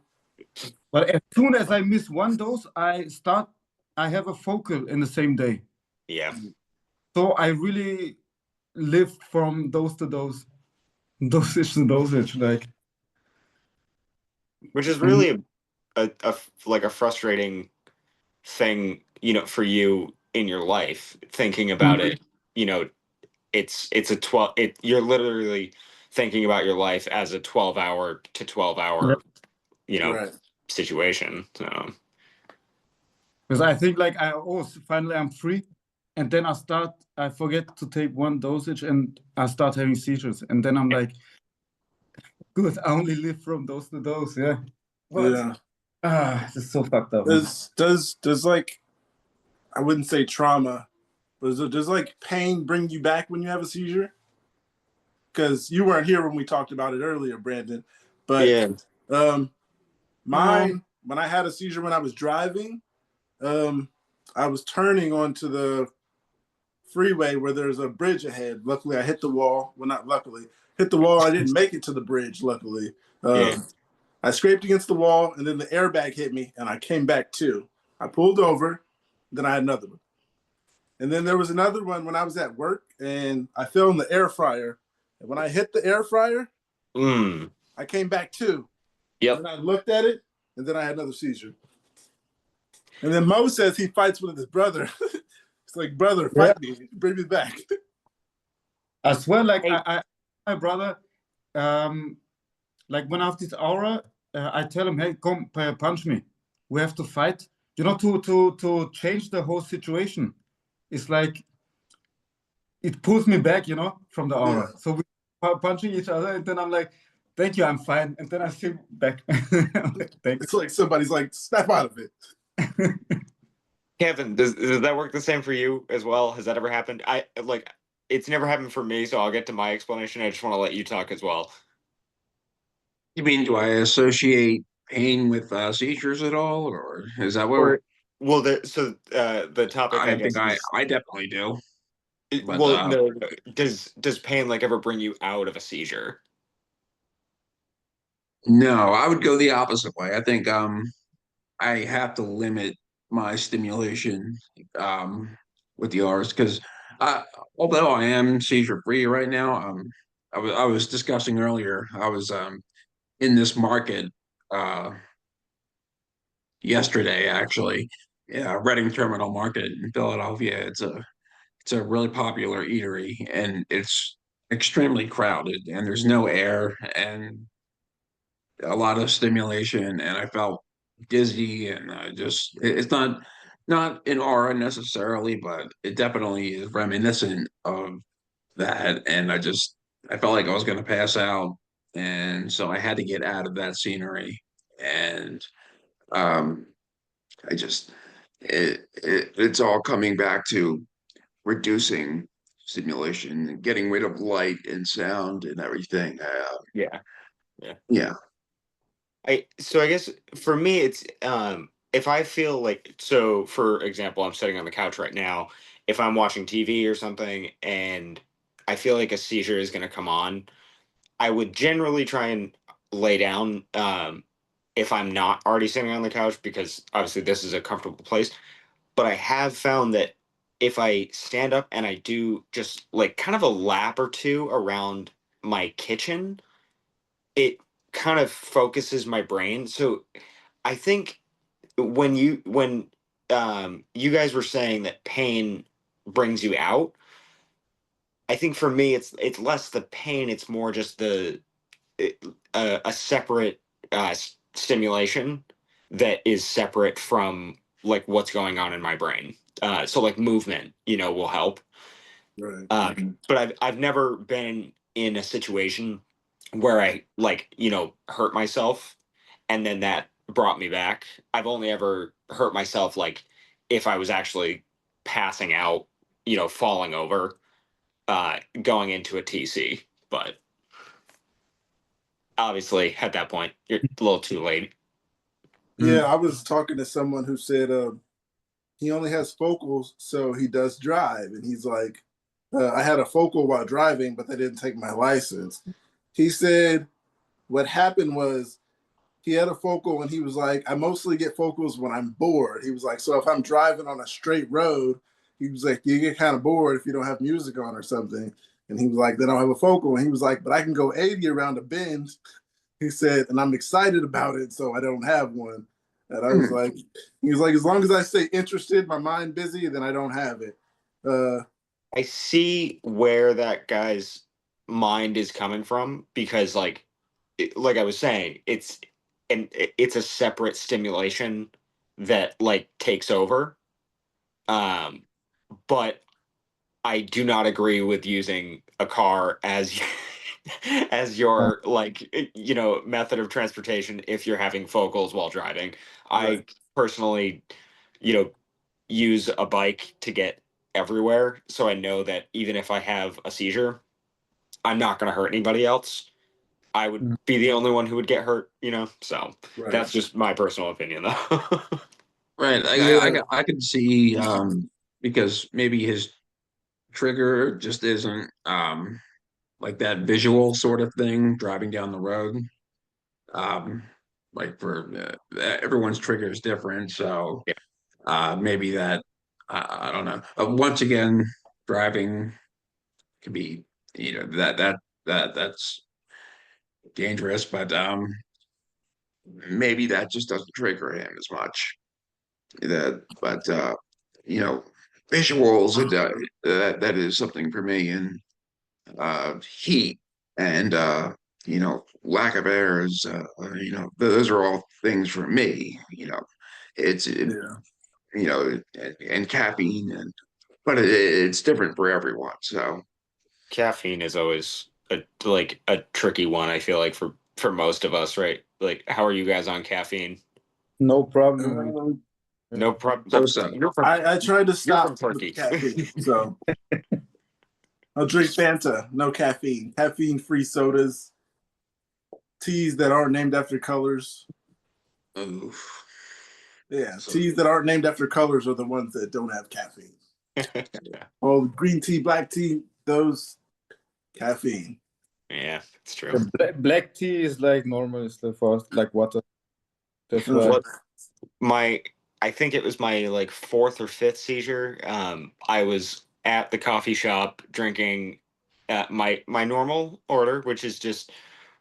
But as soon as I miss one dose, I have a focal in the same day. Yeah. So I really live from dose to dose, dosage to dosage, like. Which is really a frustrating thing, for you in your life, thinking about it. It's a 12. You're literally thinking about your life as a 12-hour to 12-hour, Right. situation. So. Because I think like finally I'm free, and then I forget to take one dosage and I start having seizures, and then I'm like, good, I only live from dose to dose. Yeah. Yeah. This is so fucked up. Does like, I wouldn't say trauma, but does like pain bring you back when you have a seizure? Because you weren't here when we talked about it earlier, Brandon. But Yeah. mine, when I had a seizure when I was driving, I was turning onto the freeway where there's a bridge ahead. Luckily, I hit the wall. Well, not luckily, hit the wall. I didn't make it to the bridge. Luckily, I scraped against the wall, and then the airbag hit me, and I came back too. I pulled over, then I had another one, and then there was another one when I was at work, and I fell in the air fryer. And when I hit the air fryer, I came back too. Yep. And I looked at it, and then I had another seizure. And then Mo says he fights with his brother. It's like, brother, fight me, bring me back. I swear, like my brother, like when I have this aura, I tell him, hey, come punch me. We have to fight. To change the whole situation. It's like it pulls me back, from the aura. Yeah. So we are punching each other, and then I'm like, thank you, I'm fine. And then I sit back. Like, it's like somebody's like, snap out of it. Kevin, does that work the same for you as well? Has that ever happened? It's never happened for me, so I'll get to my explanation. I just want to let you talk as well. You mean, do I associate pain with seizures at all, or is that what? The topic, I guess, I definitely do. But, no. Does pain like ever bring you out of a seizure? No, I would go the opposite way. I think I have to limit my stimulation with the R's because although I am seizure free right now, I was discussing earlier, I was in this market yesterday actually, Reading Terminal Market in Philadelphia. It's a really popular eatery, and it's extremely crowded, and there's no air and a lot of stimulation, and I felt dizzy, and it's not an aura necessarily, but it definitely is reminiscent of that, and I felt like I was going to pass out, and so I had to get out of that scenery, and um I just it's all coming back to reducing stimulation and getting rid of light and sound and everything. Yeah. I guess for me it's if I feel like, so for example, I'm sitting on the couch right now, if I'm watching TV or something and I feel like a seizure is going to come on, I would generally try and lay down if I'm not already sitting on the couch, because obviously this is a comfortable place. But I have found that if I stand up and I do just like kind of a lap or two around my kitchen, it kind of focuses my brain. So I think when you guys were saying that pain brings you out, I think for me it's less the pain, it's more just a separate stimulation that is separate from like what's going on in my brain. So like movement, will help. Right. But I've never been in a situation where I hurt myself and then that brought me back. I've only ever hurt myself like if I was actually passing out, falling over, going into a TC. But obviously at that point you're a little too late. Yeah, I was talking to someone who said he only has focals, so he does drive. And he's like, I had a focal while driving, but they didn't take my license. He said what happened was he had a focal and he was like, I mostly get focals when I'm bored. He was like, so if I'm driving on a straight road, he was like, you get kind of bored if you don't have music on or something. And he was like, then I'll have a focal. And he was like, but I can go 80 around a bend. He said, and I'm excited about it, so I don't have one. And I was like, he was like, as long as I stay interested, my mind busy, then I don't have it. I see where that guy's mind is coming from because, like I was saying, it's a separate stimulation that like takes over. But I do not agree with using a car as as your like method of transportation if you're having focals while driving. I personally, you know, use a bike to get everywhere, so I know that even if I have a seizure, I'm not going to hurt anybody else. I would be the only one who would get hurt, So that's just my personal opinion, though. Right. Yeah. I could see because maybe his trigger just isn't like that visual sort of thing driving down the road. Um, like for everyone's trigger is different, so Yeah. maybe that I don't know. Once again, driving could be that's dangerous, but maybe that just doesn't trigger him as much. That, but visuals that is something for me, and heat and lack of air is those are all things for me. It's Yeah. and caffeine but it's different for everyone. So Caffeine is always a tricky one, I feel like for most of us, right? Like, how are you guys on caffeine? No problem. No problem. so I tried to You're stop from with Turkey. caffeine, so I'll drink Fanta, no caffeine, caffeine-free sodas, teas that aren't named after colors. oof. Yeah, So teas that aren't named after colors are the ones that don't have caffeine. All green tea, black tea, those caffeine. Yeah, it's true. Black tea is like normal stuff, like water. That's What? I think it was my like fourth or fifth seizure. I was at the coffee shop drinking my normal order, which is just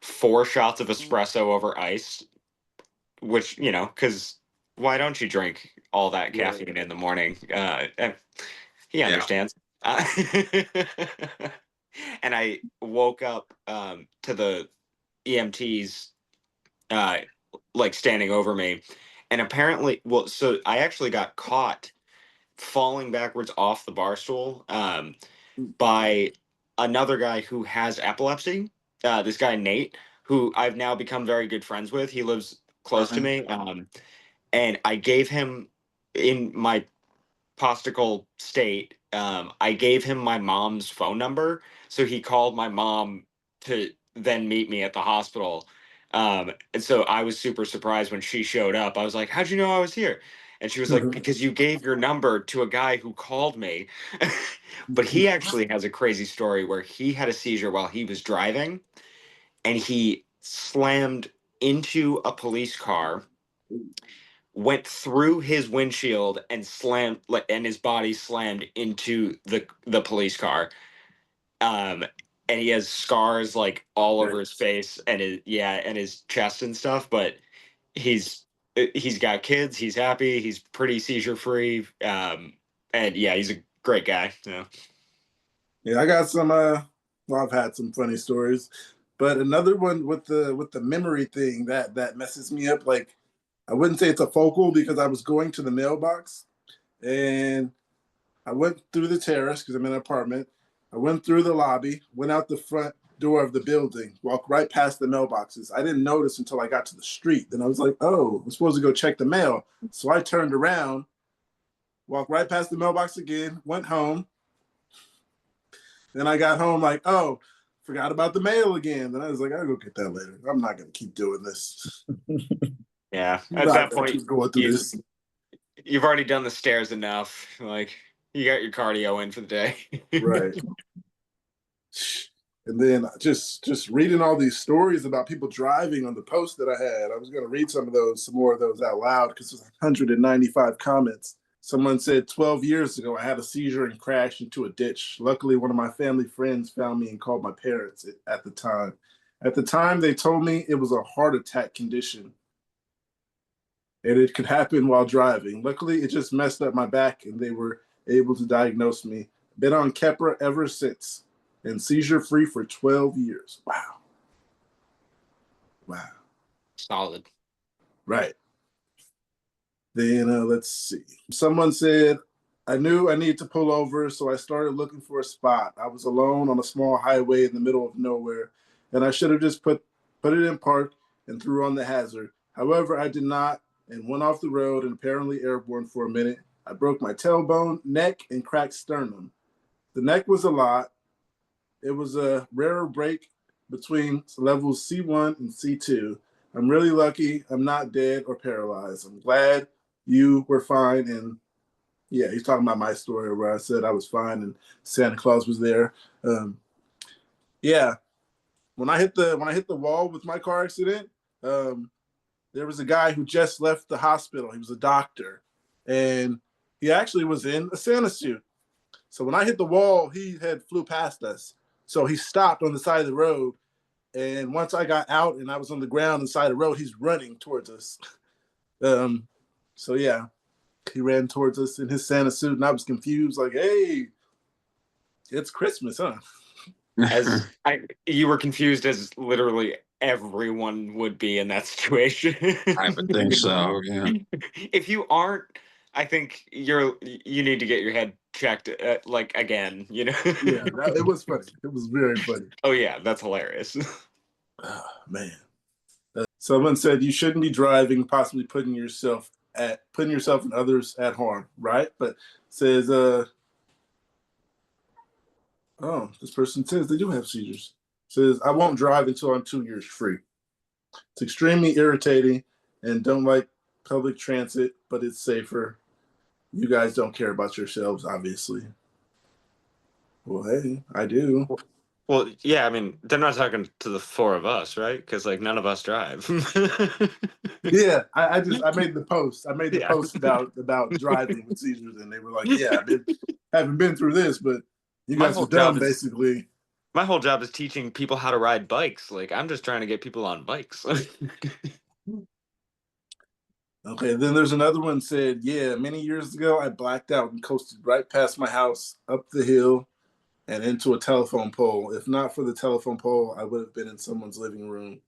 4 shots of espresso over ice, which, because why don't you drink all that caffeine in the morning? And he understands. Uh, and I woke up to the EMTs like standing over me. And apparently, well, so I actually got caught falling backwards off the bar stool by another guy who has epilepsy. This guy, Nate, who I've now become very good friends with. He lives close to me. And I gave him, in my postical state, I gave him my mom's phone number. So he called my mom to then meet me at the hospital. And so I was super surprised when she showed up. I was like, how'd you know I was here? And she was like, because you gave your number to a guy who called me. But he actually has a crazy story where he had a seizure while he was driving and he slammed into a police car, went through his windshield and slammed, and his body slammed into the police car. And he has scars like all over his face and his chest and stuff, but he's got kids, he's happy, he's pretty seizure free. And yeah, he's a great guy. Yeah, I got some well, I've had some funny stories. But another one with the memory thing that messes me up. Like, I wouldn't say it's a focal because I was going to the mailbox and I went through the terrace because I'm in an apartment. I went through the lobby, went out the front door of the building, walked right past the mailboxes. I didn't notice until I got to the street. Then I was like, oh, I'm supposed to go check the mail. So I turned around, walked right past the mailbox again, went home. Then I got home like, oh, forgot about the mail again. Then I was like, I'll go get that later. I'm not going to keep doing this. Yeah, I'm at not that gonna point, keep going through this. you've already done the stairs enough. Like you got your cardio in for the day. Right. And then just reading all these stories about people driving on the post that I had. I was going to read some more of those out loud because there's 195 comments. Someone said 12 years ago, I had a seizure and crashed into a ditch. Luckily, one of my family friends found me and called my parents at the time. At the time, they told me it was a heart attack condition and it could happen while driving. Luckily, it just messed up my back and they were able to diagnose me. Been on Keppra ever since and seizure free for 12 years. Wow. Wow. Solid. Right. Then let's see. Someone said, I knew I needed to pull over, so I started looking for a spot. I was alone on a small highway in the middle of nowhere, and I should have just put it in park and threw on the hazard. However, I did not and went off the road and apparently airborne for a minute. I broke my tailbone, neck, and cracked sternum. The neck was a lot. It was a rarer break between levels C1 and C2. I'm really lucky I'm not dead or paralyzed. I'm glad you were fine. And yeah, he's talking about my story where I said I was fine and Santa Claus was there. Yeah, when I hit the wall with my car accident, there was a guy who just left the hospital. He was a doctor, and he actually was in a Santa suit. So when I hit the wall, he had flew past us. So he stopped on the side of the road. And once I got out and I was on the ground on the side of the road, he's running towards us. So yeah, he ran towards us in his Santa suit, and I was confused, like, "Hey, it's Christmas, huh?" You were confused as literally everyone would be in that situation. I would think so. Yeah. If you aren't, I think you need to get your head checked, like again. Yeah, it was funny. It was very funny. Oh yeah, that's hilarious. Oh, man. Someone said you shouldn't be driving, possibly putting yourself and others at harm, right? But says, this person says they do have seizures. Says, I won't drive until I'm 2 years free. It's extremely irritating and don't like public transit, but it's safer. You guys don't care about yourselves, obviously. Well, hey, I do. Well, yeah, I mean, they're not talking to the four of us, right? Because like none of us drive. Yeah, I made the post. I made the Yeah. post about driving with seizures, and they were like, "Yeah, haven't been through this, but you My guys whole are dumb, job is- basically." My whole job is teaching people how to ride bikes. Like I'm just trying to get people on bikes. Okay, then there's another one said, "Yeah, many years ago, I blacked out and coasted right past my house, up the hill, and into a telephone pole. If not for the telephone pole, I would have been in someone's living room.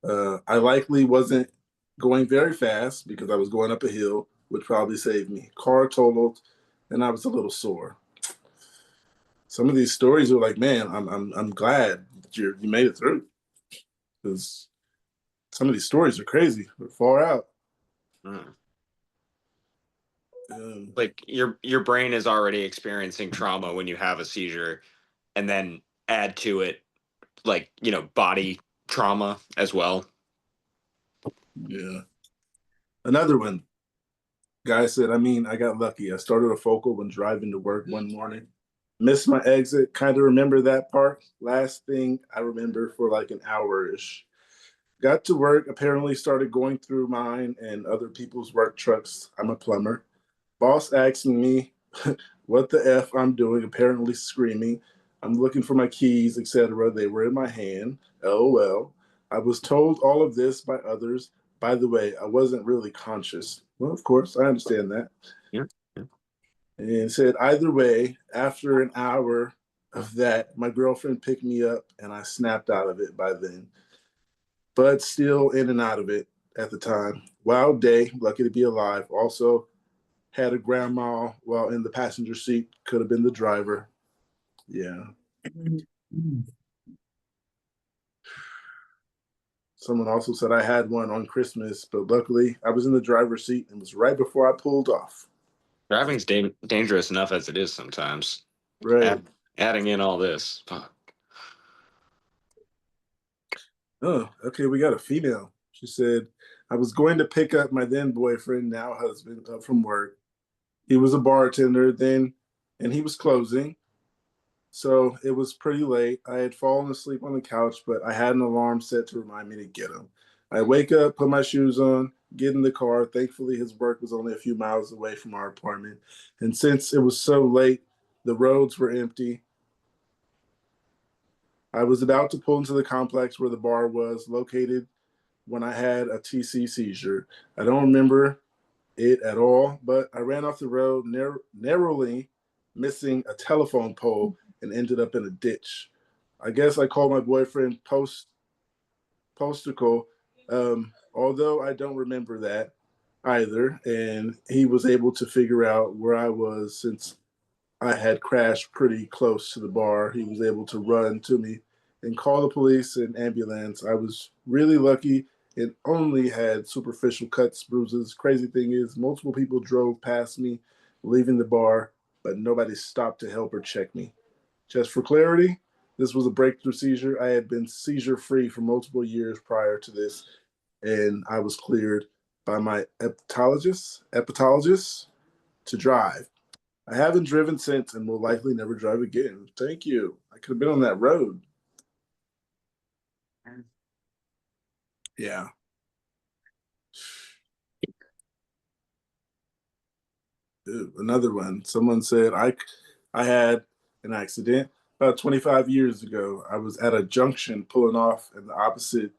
I likely wasn't going very fast because I was going up a hill, which probably saved me. Car totaled, and I was a little sore." Some of these stories are like, man, I'm glad that you made it through, because some of these stories are crazy. They're far out. Like your brain is already experiencing trauma when you have a seizure, and then add to it like body trauma as well. Yeah. Another one. Guy said, I got lucky. I started a focal when driving to work one morning. Missed my exit. Kind of remember that part. Last thing I remember for like an hour-ish. Got to work, apparently started going through mine and other people's work trucks. I'm a plumber. Boss asking me what the F I'm doing, apparently screaming. I'm looking for my keys, etc. They were in my hand. LOL. I was told all of this by others. By the way, I wasn't really conscious. Well, of course, I understand that. Yeah. And said, either way, after an hour of that, my girlfriend picked me up and I snapped out of it by then. But still in and out of it at the time. Wild day, lucky to be alive. Also, had a grandma while in the passenger seat, could have been the driver. Yeah. Someone also said I had one on Christmas, but luckily I was in the driver's seat and it was right before I pulled off. Driving's dangerous enough as it is sometimes. Right. Adding in all this. Fuck. Oh, okay. We got a female. She said, I was going to pick up my then boyfriend, now husband, up from work. He was a bartender then, and he was closing. So it was pretty late. I had fallen asleep on the couch, but I had an alarm set to remind me to get him. I wake up, put my shoes on, get in the car. Thankfully, his work was only a few miles away from our apartment. And since it was so late, the roads were empty. I was about to pull into the complex where the bar was located when I had a TC seizure. I don't remember it at all, but I ran off the road, narrowly missing a telephone pole and ended up in a ditch. I guess I called my boyfriend posticle, although I don't remember that either. And he was able to figure out where I was since I had crashed pretty close to the bar. He was able to run to me and call the police and ambulance. I was really lucky and only had superficial cuts, bruises. Crazy thing is, multiple people drove past me leaving the bar, but nobody stopped to help or check me. Just for clarity, this was a breakthrough seizure. I had been seizure free for multiple years prior to this, and I was cleared by my hepatologist to drive. I haven't driven since and will likely never drive again. Thank you. I could have been on that road. Yeah. Ooh, another one. Someone said I had an accident about 25 years ago. I was at a junction pulling off, and the opposite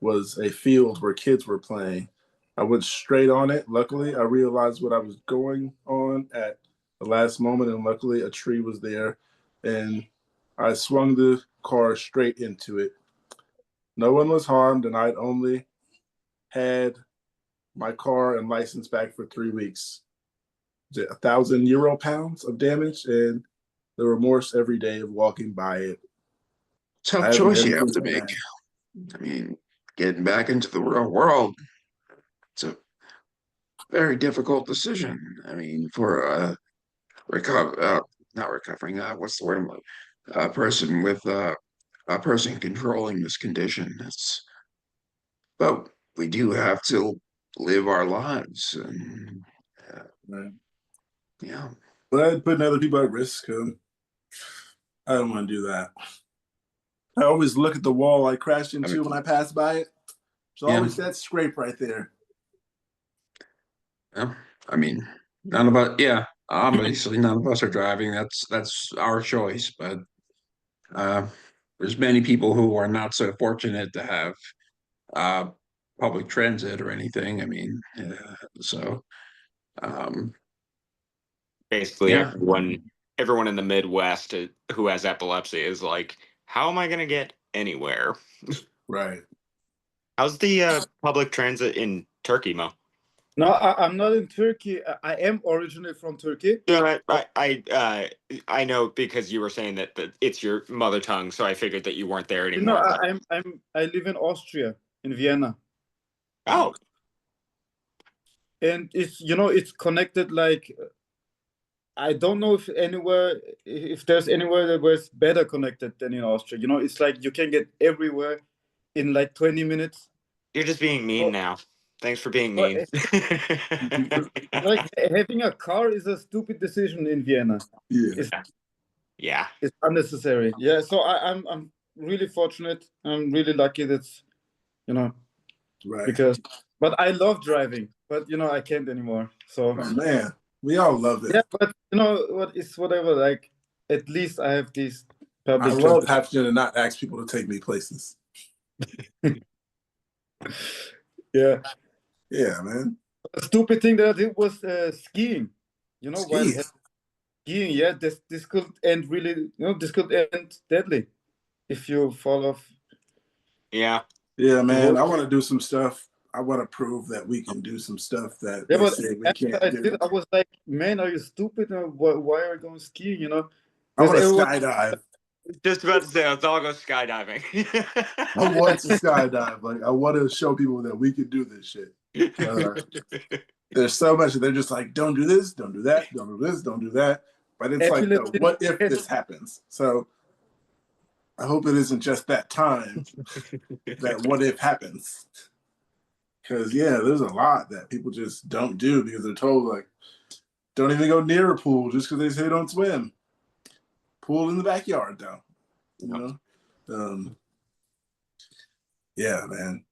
was a field where kids were playing. I went straight on it. Luckily, I realized what I was going on at the last moment, and luckily, a tree was there, and I swung the car straight into it. No one was harmed, and I'd only had my car and license back for 3 weeks. 1,000 euro pounds of damage, and the remorse every day of walking by it. Tough choice you have to make. I mean, getting back into the real world, it's a very difficult decision. I mean, for not recovering, what's the word? A person with a person controlling this condition. But we do have to live our lives, and Right. yeah. But putting other people at risk, I don't want to do that. I always look at the wall I crashed into when I pass by it. There's always that scrape right there. Yeah, I mean, none of us. Yeah, obviously, none of us are driving. That's our choice. But there's many people who are not so fortunate to have uh, public transit or anything. I mean, so Basically, yeah. everyone in the Midwest who has epilepsy is like, how am I going to get anywhere? Right. How's the public transit in Turkey, Mo? No, I'm not in Turkey. I am originally from Turkey. Yeah, I know because you were saying that it's your mother tongue, so I figured that you weren't there anymore. No, I live in Austria, in Vienna. Oh, and it's connected. Like, I don't know if there's anywhere that was better connected than in Austria. It's like you can get everywhere in like 20 minutes. you're just being mean now. Thanks for being But mean. like having a car is a stupid decision in Vienna. Yeah. It's unnecessary. Yeah, so I'm really fortunate. I'm really lucky that's right. But I love driving, but I can't anymore. So oh, man, we all love it. Yeah, but it's whatever. Like, at least I have these public. I love having to not ask people to take me places. Yeah. Yeah, man. A stupid thing that I did was skiing. Skiing. While skiing, yeah, this could end really. This could end deadly if you fall off. Yeah. Yeah, man. I want to do some stuff. I want to prove that we can do some stuff that Yeah, they but say we can't do. I was like, man, are you stupid? Why are you going skiing? I want to skydive. Just about to say, let's all go skydiving. I want to skydive. Like, I want to show people that we can do this shit. There's so much. They're just like, don't do this, don't do that, don't do this, don't do that. But it's like, what if this happens? So I hope it isn't just that time that what if happens. Because there's a lot that people just don't do because they're told like, don't even go near a pool just because they say don't swim. Pool in the backyard though, you know. Yeah, man.